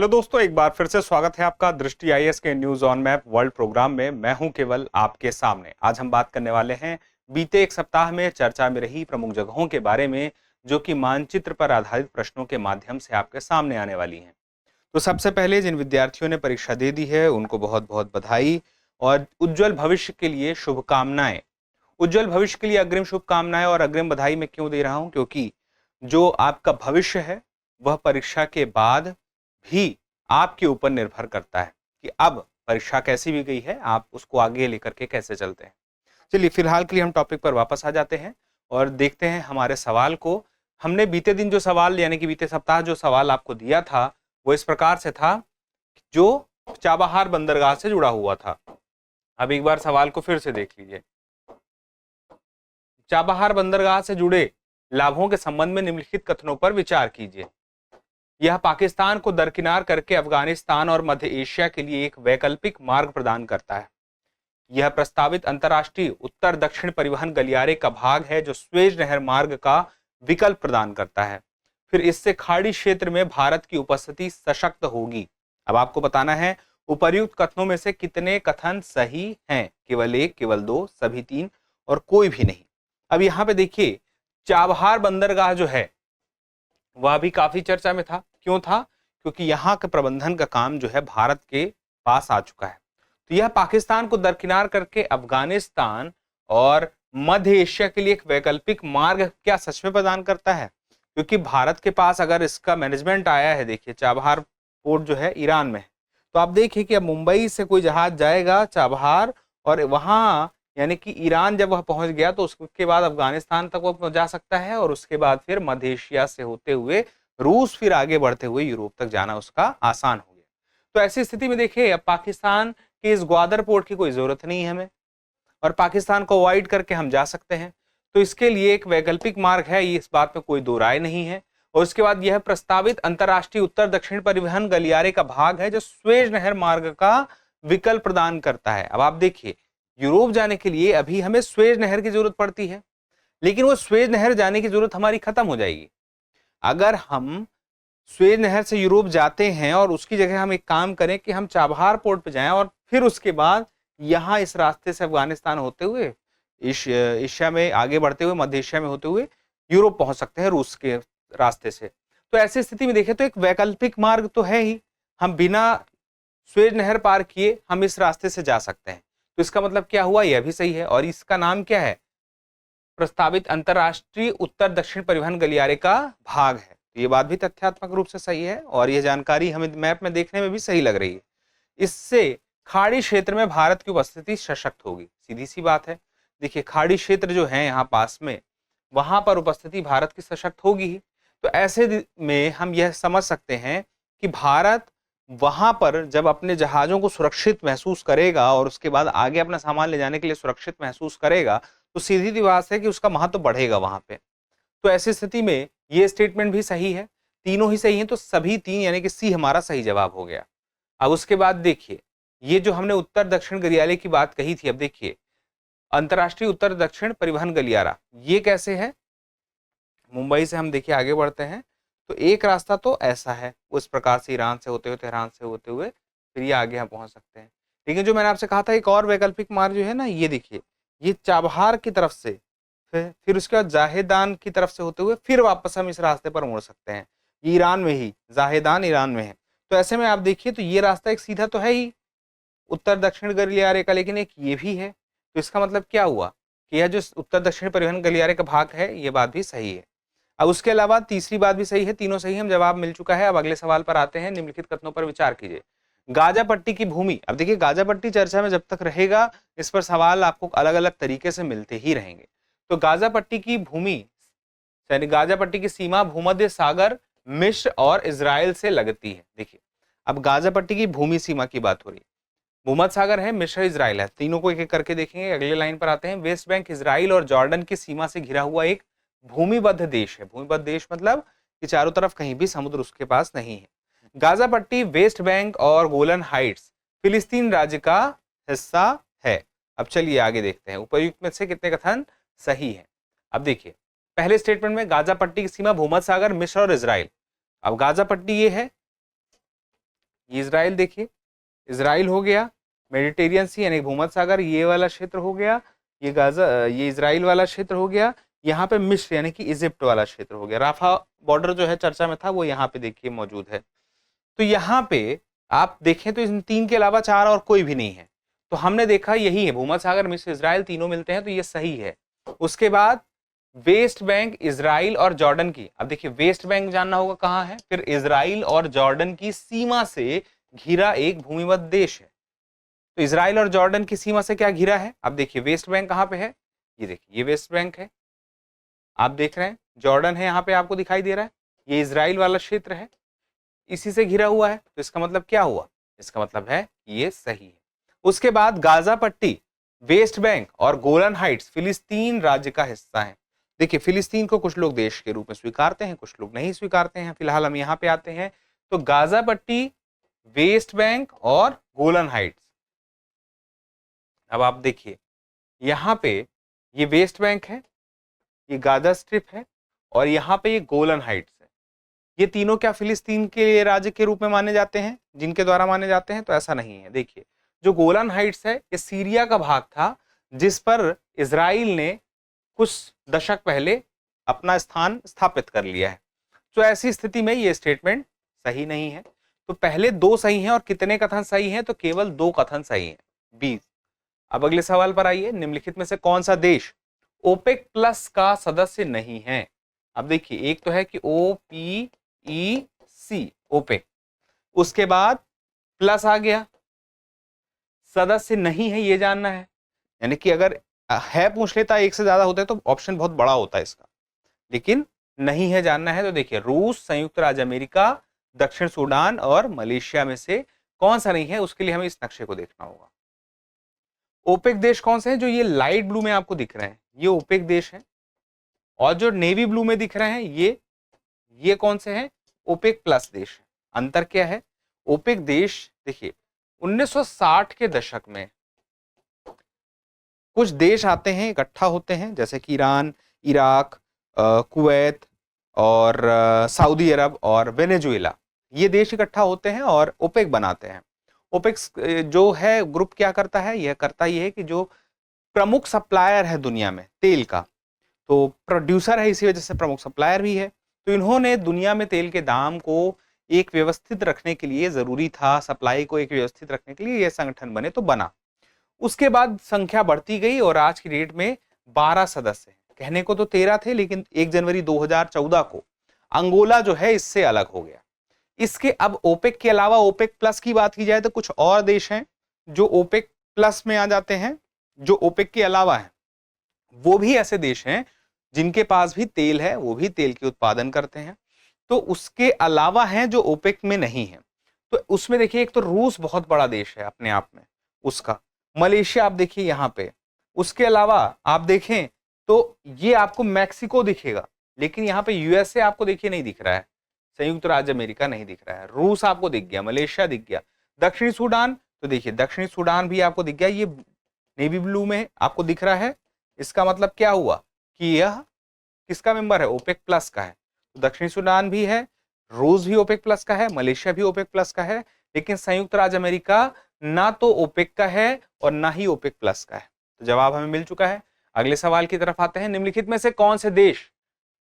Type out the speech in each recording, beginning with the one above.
Hello दोस्तों, एक बार फिर से स्वागत है आपका दृष्टि आईएएस के news on map world program में। मैं हूं केवल आपके सामने। आज हम बात करने वाले हैं बीते एक सप्ताह में चर्चा में रही प्रमुख जगहों के बारे में, जो कि मानचित्र पर आधारित प्रश्नों के माध्यम से आपके सामने आने वाली हैं। तो सबसे पहले जिन विद्यार्थियों ने परीक्षा दे दी है उनको बहुत बहुत बधाई और उज्जवल भविष्य के लिए शुभकामनाएं। उज्जवल भविष्य के लिए अग्रिम शुभकामनाएं और अग्रिम बधाई मैं क्यों दे रहा हूं, क्योंकि जो आपका भविष्य है वह परीक्षा के बाद भी आपके ऊपर निर्भर करता है कि अब परीक्षा कैसी भी गई है, आप उसको आगे लेकर के कैसे चलते हैं। चलिए फिलहाल के लिए हम टॉपिक पर वापस आ जाते हैं और देखते हैं हमारे सवाल को। हमने बीते दिन जो सवाल यानी कि बीते सप्ताह जो सवाल आपको दिया था वो इस प्रकार से था, जो चाबहार बंदरगाह से जुड़ा हुआ था। अब एक बार सवाल को फिर से देख लीजिए। चाबहार बंदरगाह से जुड़े लाभों के संबंध में निम्नलिखित कथनों पर विचार कीजिए। यह पाकिस्तान को दरकिनार करके अफगानिस्तान और मध्य एशिया के लिए एक वैकल्पिक मार्ग प्रदान करता है। यह प्रस्तावित अंतर्राष्ट्रीय उत्तर दक्षिण परिवहन गलियारे का भाग है जो स्वेज नहर मार्ग का विकल्प प्रदान करता है। फिर इससे खाड़ी क्षेत्र में भारत की उपस्थिति सशक्त होगी। अब आपको बताना है उपर्युक्त कथनों में से कितने कथन सही हैं। केवल एक, केवल दो, सभी तीन और कोई भी नहीं। अब यहाँ पे देखिए, चाबहार बंदरगाह जो है वह भी काफी चर्चा में था। क्यों था? क्योंकि यहाँ के प्रबंधन का काम जो है भारत के पास आ चुका है। तो यह पाकिस्तान को दरकिनार करके अफगानिस्तान और मध्य एशिया के लिए एक वैकल्पिक मार्ग क्या सच में प्रदान करता है? क्योंकि भारत के पास अगर इसका मैनेजमेंट आया है, देखिए चाबहार पोर्ट जो है ईरान में है, तो आप देखिए कि अब मुंबई से कोई जहाज जाएगा चाबहार और वहां यानी कि ईरान जब वह पहुंच गया तो उसके बाद अफगानिस्तान तक वो जा सकता है और उसके बाद फिर मध्य एशिया से होते हुए रूस, फिर आगे बढ़ते हुए यूरोप तक जाना उसका आसान हो गया। तो ऐसी स्थिति में देखिए अब पाकिस्तान के इस ग्वादर पोर्ट की कोई जरूरत नहीं है हमें और पाकिस्तान को अवॉइड करके हम जा सकते हैं। तो इसके लिए एक वैकल्पिक मार्ग है, ये इस बात में कोई दो राय नहीं है। और उसके बाद यह प्रस्तावित अंतर्राष्ट्रीय उत्तर दक्षिण परिवहन गलियारे का भाग है जो स्वेज नहर मार्ग का विकल्प प्रदान करता है। अब आप देखिए, यूरोप जाने के लिए अभी हमें स्वेज नहर की जरूरत पड़ती है, लेकिन वो स्वेज नहर जाने की जरूरत हमारी खत्म हो जाएगी। अगर हम स्वेज नहर से यूरोप जाते हैं और उसकी जगह हम एक काम करें कि हम चाबहार पोर्ट पे जाएं और फिर उसके बाद यहाँ इस रास्ते से अफगानिस्तान होते हुए एशिया में आगे बढ़ते हुए मध्य एशिया में होते हुए यूरोप पहुंच सकते हैं रूस के रास्ते से। तो ऐसी स्थिति में देखें तो एक वैकल्पिक मार्ग तो है ही, हम बिना स्वेज नहर पार किए हम इस रास्ते से जा सकते हैं। तो इसका मतलब क्या हुआ? यह भी सही है। और इसका नाम क्या है? प्रस्तावित अंतरराष्ट्रीय उत्तर दक्षिण परिवहन गलियारे का भाग है। तो ये बात भी तथ्यात्मक रूप से सही है और यह जानकारी हमें मैप में देखने में भी सही लग रही है। इससे खाड़ी क्षेत्र में भारत की उपस्थिति सशक्त होगी। सीधी सी बात है। देखिए खाड़ी क्षेत्र जो है यहाँ पास में, वहां पर उपस्थिति भारत की सशक्त होगी ही। तो ऐसे में हम यह समझ सकते हैं कि भारत वहां पर जब अपने जहाजों को सुरक्षित महसूस करेगा और उसके बाद आगे अपना सामान ले जाने के लिए सुरक्षित महसूस करेगा, तो सीधी सी बात है कि उसका महत्व बढ़ेगा वहां पे। तो ऐसी स्थिति में ये स्टेटमेंट भी सही है, तीनों ही सही हैं। तो सभी तीन यानी कि सी हमारा सही जवाब हो गया। अब उसके बाद देखिए, ये जो हमने उत्तर दक्षिण गलियारे की बात कही थी, अब देखिए अंतरराष्ट्रीय उत्तर दक्षिण परिवहन गलियारा ये कैसे है? मुंबई से हम देखिए आगे बढ़ते हैं तो एक रास्ता तो ऐसा है, उस प्रकार से ईरान से होते हुए तेहरान से होते हुए फिर ये आगे हम पहुंच सकते हैं। लेकिन जो मैंने आपसे कहा था एक और वैकल्पिक मार्ग जो है ना, ये देखिए ये चाबहार की तरफ से फिर उसके बाद जाहेदान की तरफ से होते हुए फिर वापस हम इस रास्ते पर मुड़ सकते हैं। ये ईरान में ही, जाहेदान ईरान में है। तो ऐसे में आप देखिए तो ये रास्ता एक सीधा तो है ही उत्तर दक्षिण गलियारे का, लेकिन एक ये भी है। तो इसका मतलब क्या हुआ कि यह जो उत्तर दक्षिण परिवहन गलियारे का भाग है, ये बात भी सही है। अब उसके अलावा तीसरी बात भी सही है, तीनों सही है, जवाब मिल चुका है। अब अगले सवाल पर आते हैं। निम्नलिखित कथनों पर विचार कीजिए। गाजा पट्टी की भूमि, अब देखिए गाजा पट्टी चर्चा में जब तक रहेगा इस पर सवाल आपको अलग अलग तरीके से मिलते ही रहेंगे। तो गाजा पट्टी की भूमि यानी गाजा पट्टी की सीमा भूमध्य सागर, मिस्र और इजराइल से लगती है। देखिए अब गाजा पट्टी की भूमि सीमा की बात हो रही है। भूमध्य सागर है, मिस्र, इजराइल है। तीनों को एक एक करके देखेंगे। अगले लाइन पर आते हैं। वेस्ट बैंक इजराइल और जॉर्डन की सीमा से घिरा हुआ एक भूमिबद्ध देश है। भूमिबद्ध देश मतलब कि चारों तरफ कहीं भी समुद्र उसके पास नहीं है। गाजा पट्टी, वेस्ट बैंक और गोलन हाइट्स फिलिस्तीन राज्य का हिस्सा है। अब चलिए आगे देखते हैं उपर्युक्त में से कितने कथन सही है। अब देखिए पहले स्टेटमेंट में गाजा पट्टी की सीमा भूमध्य सागर, मिस्र और इजराइल। अब गाजा पट्टी ये है ये इजराइल देखिए, इजराइल हो गया, मेडिटेरियन सी यानी भूमध्य सागर ये वाला क्षेत्र हो गया, ये गाजा, ये इजराइल वाला क्षेत्र हो गया, यहाँ पे मिस्र यानी कि इजिप्ट वाला क्षेत्र हो गया। राफा बॉर्डर जो है चर्चा में था वो यहाँ पे देखिए मौजूद है। तो यहाँ पे आप देखें तो इन तीन के अलावा चार और कोई भी नहीं है। तो हमने देखा यही है, भूमध्य सागर, मिस्र, इजराइल तीनों मिलते हैं, तो ये सही है। उसके बाद वेस्ट बैंक, इजराइल और जॉर्डन की, अब देखिए वेस्ट बैंक जानना होगा कहाँ है, फिर इजराइल और जॉर्डन की सीमा से घिरा एक भूमिबद्ध देश है। तो इजराइल और जॉर्डन की सीमा से क्या घिरा है, अब देखिए वेस्ट बैंक कहाँ पे है, ये देखिए ये वेस्ट बैंक है, आप देख रहे हैं जॉर्डन है यहाँ पे आपको दिखाई दे रहा है, ये इजराइल वाला क्षेत्र है, इसी से घिरा हुआ है। तो इसका मतलब क्या हुआ, इसका मतलब है ये सही है। उसके बाद गाजा पट्टी, वेस्ट बैंक और गोलन हाइट्स फिलिस्तीन राज्य का हिस्सा है। देखिए फिलिस्तीन को कुछ लोग देश के रूप में स्वीकारते हैं, कुछ लोग नहीं स्वीकारते हैं। फिलहाल हम यहाँ पे आते हैं। तो गाजा पट्टी, वेस्ट बैंक और गोलन हाइट्स। अब आप देखिए यहाँ पे ये वेस्ट बैंक है, ये गाजा स्ट्रिप है और यहाँ पे ये गोलन हाइट्स है। ये तीनों क्या फिलिस्तीन के राज्य के रूप में माने जाते हैं, जिनके द्वारा माने जाते हैं? तो ऐसा नहीं है। देखिए जो गोलन हाइट्स है ये सीरिया का भाग था, जिस पर इजराइल ने कुछ दशक पहले अपना स्थान स्थापित कर लिया है। तो ऐसी स्थिति में ये स्टेटमेंट सही नहीं है। तो पहले दो सही हैं और कितने कथन सही हैं? तो केवल दो कथन सही हैं, 20। अब अगले सवाल पर आइए, निम्नलिखित में से कौन सा देश ओपेक प्लस का सदस्य नहीं है? अब देखिए एक तो है कि OPEC, ओपेक, उसके बाद प्लस आ गया, सदस्य नहीं है ये जानना है। यानी कि अगर है पूछ लेता, एक से ज्यादा होता है तो ऑप्शन बहुत बड़ा होता है इसका, लेकिन नहीं है जानना है। तो देखिए रूस, संयुक्त राज्य अमेरिका, दक्षिण सूडान और मलेशिया में से कौन सा नहीं है, उसके लिए हमें इस नक्शे को देखना होगा। ओपेक देश कौन से हैं? जो ये लाइट ब्लू में आपको दिख रहे हैं ये ओपेक देश हैं, और जो नेवी ब्लू में दिख रहे हैं ये कौन से हैं? ओपेक प्लस देश है। अंतर क्या है? ओपेक देश देखिए 1960 के दशक में कुछ देश आते हैं, इकट्ठा होते हैं, जैसे कि ईरान, इराक, कुवैत और सऊदी अरब और वेनेजुएला, ये देश इकट्ठा होते हैं और ओपेक बनाते हैं। ओपेक जो है ग्रुप क्या करता है? यह करता यह है कि जो प्रमुख सप्लायर है दुनिया में तेल का, तो प्रोड्यूसर है, इसी वजह से प्रमुख सप्लायर भी है। तो इन्होंने दुनिया में तेल के दाम को एक व्यवस्थित रखने के लिए, जरूरी था सप्लाई को एक व्यवस्थित रखने के लिए, यह संगठन बने तो बना। उसके बाद संख्या बढ़ती गई और आज की डेट में 12 सदस्य हैं। कहने को तो 13 थे, लेकिन 1 जनवरी 2014 को अंगोला जो है इससे अलग हो गया। इसके अब ओपेक के अलावा ओपेक प्लस की बात की जाए तो कुछ और देश हैं जो ओपेक प्लस में आ जाते हैं, जो ओपेक के अलावा है। वो भी ऐसे देश हैं जिनके पास भी तेल है, वो भी तेल के उत्पादन करते हैं। तो उसके अलावा हैं जो ओपेक में नहीं है। तो उसमें देखिए एक तो रूस बहुत बड़ा देश है अपने आप में, उसका मलेशिया आप देखिए यहाँ पे, उसके अलावा आप देखें तो ये आपको मैक्सिको दिखेगा, लेकिन यहाँ पे यूएसए आपको देखिए नहीं दिख रहा है, संयुक्त राज्य अमेरिका नहीं दिख रहा है, रूस आपको दिख गया, मलेशिया दिख गया, दक्षिणी सूडान, तो देखिए दक्षिणी सूडान भी आपको दिख गया, ये नेवी ब्लू में आपको दिख रहा है। इसका मतलब क्या हुआ कि यह किसका मेंबर है? ओपेक प्लस का है। तो दक्षिणी सूडान भी है, रूस भी ओपेक प्लस का है, मलेशिया भी ओपेक प्लस का है, लेकिन संयुक्त राज्य अमेरिका ना तो ओपेक का है और ना ही ओपेक प्लस का है। तो जवाब हमें मिल चुका है। अगले सवाल की तरफ आते हैं। निम्नलिखित में से कौन से देश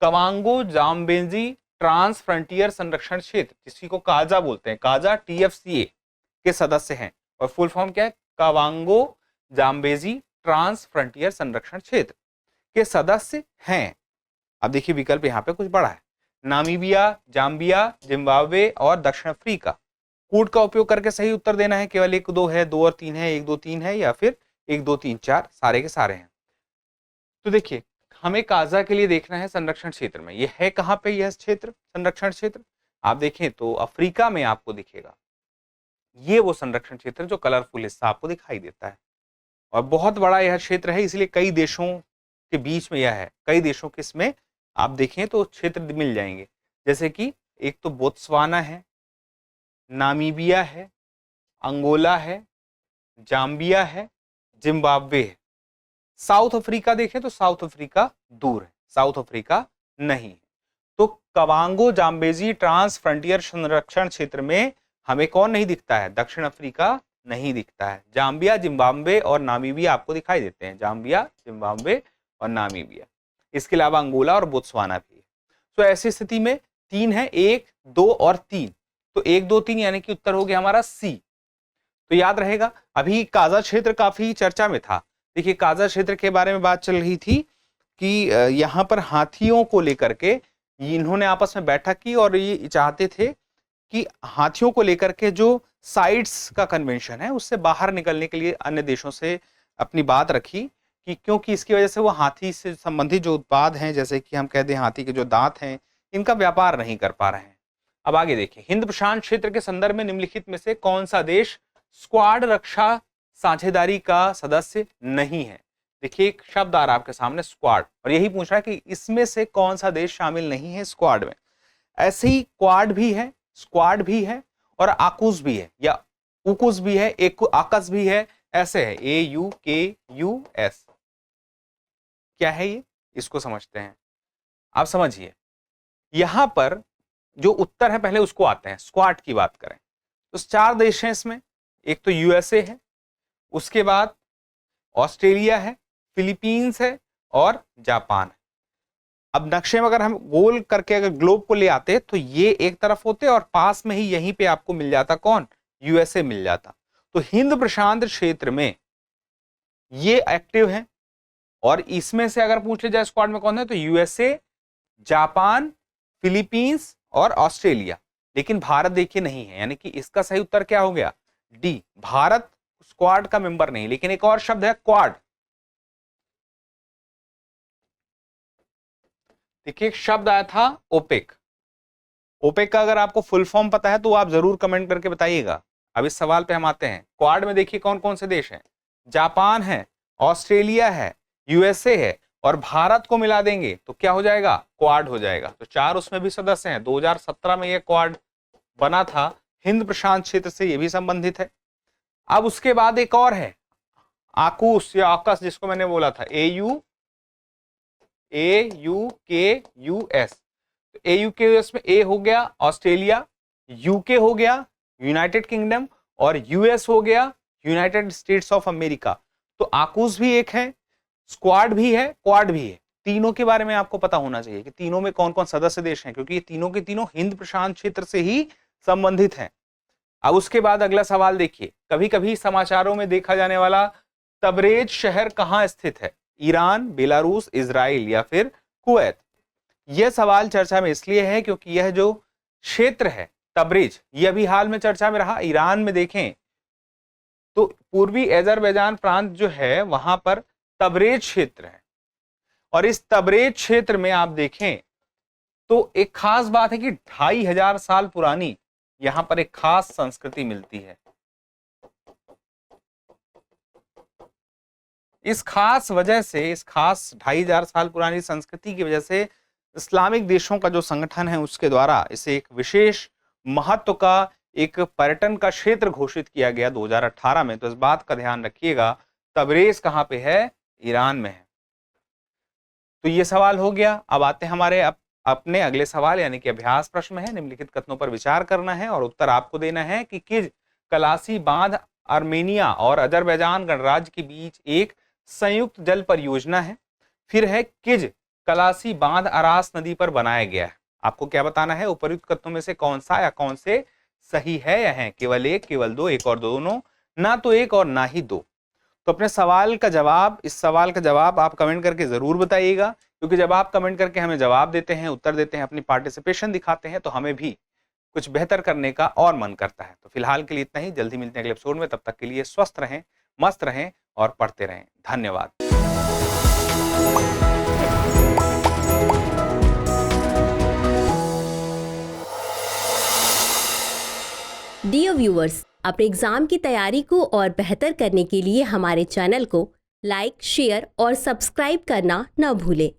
कवांगो जाम्बेजी ट्रांस फ्रंटियर संरक्षण क्षेत्र, जिसकी को काजा बोलते हैं, काजा TFCA के सदस्य हैं? और फुल फॉर्म क्या है? कवांगो जाम्बेजी ट्रांस फ्रंटियर संरक्षण क्षेत्र के सदस्य हैं। अब देखिए विकल्प यहाँ पे कुछ बड़ा है, नामीबिया, जाम्बिया, जिम्बाब्वे और दक्षिण अफ्रीका। कूट का उपयोग करके सही उत्तर देना है, केवल 1 2 है, 2 और 3 है, 1 2 3 है, या फिर 1 2 3 4 सारे के सारे हैं। तो देखिए हमें काजा के लिए देखना है संरक्षण क्षेत्र में, यह है कहां पे यह क्षेत्र, संरक्षण क्षेत्र? आप देखें तो अफ्रीका में आपको दिखेगा, ये वो संरक्षण क्षेत्र जो कलरफुल हिस्सा आपको दिखाई देता है, और बहुत बड़ा यह क्षेत्र है, इसलिए कई देशों के बीच में यह है। कई देशों के इसमें आप देखें तो क्षेत्र मिल जाएंगे, जैसे कि एक तो बोत्सवाना है, नामीबिया है, अंगोला है, जाम्बिया है, जिम्बाब्वे है। साउथ अफ्रीका देखें तो साउथ अफ्रीका दूर है, साउथ अफ्रीका नहीं है। तो कवांगो जाम्बेजी ट्रांस फ्रंटियर संरक्षण क्षेत्र में हमें कौन नहीं दिखता है? दक्षिण अफ्रीका नहीं दिखता है। जाम्बिया, जिम्बाब्वे और नामीबिया आपको दिखाई देते हैं, जाम्बिया, जिम्बाब्वे और नामीबिया। इसके अलावा अंगोला और बोत्सवाना भी है। तो ऐसी स्थिति में 3 है, 1, 2 और 3। तो 1, 2, 3 यानी कि उत्तर हो गया हमारा सी। तो याद रहेगा, अभी काजा क्षेत्र काफी चर्चा में था। देखिए काजा क्षेत्र के बारे में बात चल रही थी कि यहाँ पर हाथियों को लेकर के इन्होंने आपस में बैठक की और ये चाहते थे कि हाथियों को लेकर के जो साइट्स का कन्वेंशन है उससे बाहर निकलने के लिए अन्य देशों से अपनी बात रखी कि क्योंकि इसकी वजह से वो हाथी से संबंधित जो उत्पाद हैं, जैसे कि हम कहते हैं हाथी के जो दांत हैं, इनका व्यापार नहीं कर पा रहे हैं। अब आगे देखिए, हिंद प्रशांत क्षेत्र के संदर्भ में निम्नलिखित में से कौन सा देश स्क्वाड रक्षा साझेदारी का सदस्य नहीं है? देखिए एक शब्द आ रहा है आपके सामने, स्क्वाड, और यही पूछ रहा है कि इसमें से कौन सा देश शामिल नहीं है स्क्वाड में। ऐसे ही क्वाड भी है, स्क्वाड भी है और आकुस भी है, या उकुस भी है, एक आकस भी है, ऐसे है, AUKUS। क्या है ये? इसको समझते हैं। आप समझिए, यहां पर जो उत्तर है पहले उसको आते हैं। स्क्वाड की बात करें तो 4 देश हैं इसमें। एक तो USA है, उसके बाद ऑस्ट्रेलिया है, फिलीपींस है और जापान है। अब नक्शे में अगर हम गोल करके अगर ग्लोब को ले आते तो ये एक तरफ होते और पास में ही यहीं पे आपको मिल जाता कौन? USA मिल जाता। तो हिंद प्रशांत क्षेत्र में ये एक्टिव है और इसमें से अगर पूछ लिया जाए स्क्वाड में कौन है तो USA, जापान, फिलीपींस और ऑस्ट्रेलिया। लेकिन भारत देखिए नहीं है, यानी कि इसका सही उत्तर क्या हो गया? डी, भारत स्क्वाड का मेंबर नहीं। लेकिन एक और शब्द है क्वाड। देखिए एक शब्द आया था ओपेक। ओपेक का अगर आपको फुल फॉर्म पता है तो आप जरूर कमेंट करके बताइएगा। अब इस सवाल पे हम आते हैं। क्वाड में देखिए कौन कौन से देश हैं? जापान है, ऑस्ट्रेलिया है, USA है और भारत को मिला देंगे तो क्या हो जाएगा? क्वाड हो जाएगा। तो 4 उसमें भी सदस्य हैं। 2017 में यह क्वाड बना था, हिंद प्रशांत क्षेत्र से ये भी संबंधित है। अब उसके बाद एक और है आकुस या आकस, जिसको मैंने बोला था AUKUS। तो AUKUS में A हो गया ऑस्ट्रेलिया, UK हो गया यूनाइटेड किंगडम और US हो गया यूनाइटेड स्टेट्स ऑफ अमेरिका। तो आकुस भी एक है, स्क्वाड भी है, क्वाड भी है। तीनों के बारे में आपको पता होना चाहिए कि तीनों में कौन कौन सदस्य देश हैं, क्योंकि ये तीनों के तीनों हिंद प्रशांत क्षेत्र से ही संबंधित हैं। अब उसके बाद अगला सवाल देखिए, कभी कभी समाचारों में देखा जाने वाला तबरेज शहर कहां स्थित है? ईरान, बेलारूस, इजराइल या फिर कुवैत? यह सवाल चर्चा में इसलिए है क्योंकि यह जो क्षेत्र है तबरेज, यह अभी हाल में चर्चा में रहा। ईरान में देखें तो पूर्वी अजरबैजान प्रांत जो है वहां पर तबरेज क्षेत्र है और इस तबरेज क्षेत्र में आप देखें तो एक खास बात है कि 2500 साल पुरानी यहां पर एक खास संस्कृति मिलती है। इस खास वजह से, इस खास 2500 साल पुरानी संस्कृति की वजह से इस्लामिक देशों का जो संगठन है उसके द्वारा इसे एक विशेष महत्व का एक पर्यटन का क्षेत्र घोषित किया गया 2018 में। तो इस बात का ध्यान रखिएगा, तबरेज कहां पे है? ईरान में है। तो ये सवाल हो गया। अब आते हैं हमारे अपने अगले सवाल, यानी कि अभ्यास प्रश्न है। निम्नलिखित कथनों पर विचार करना है और उत्तर आपको देना है कि किस कलासी बांध आर्मेनिया और अजरबैजान गणराज्य के बीच एक संयुक्त जल परियोजना है। फिर है किज कलासी बांध अरास नदी पर बनाया गया है। आपको क्या बताना है? उपर्युक्त कथनों में से कौन सा या कौन से सही है या है? केवल एक, केवल दो, एक और दोनों, ना तो एक और ना ही दो। तो अपने सवाल का जवाब, इस सवाल का जवाब आप कमेंट करके जरूर बताइएगा, क्योंकि जब आप कमेंट करके हमें जवाब देते हैं, उत्तर देते हैं, अपनी पार्टिसिपेशन दिखाते हैं तो हमें भी कुछ बेहतर करने का और मन करता है। तो फिलहाल के लिए इतना ही, जल्दी मिलते हैं अगले एपिसोड में। तब तक के लिए स्वस्थ रहें, मस्त रहें और पढ़ते रहें। धन्यवाद। डियर व्यूअर्स, अपने एग्जाम की तैयारी को और बेहतर करने के लिए हमारे चैनल को लाइक, शेयर और सब्सक्राइब करना न भूलें।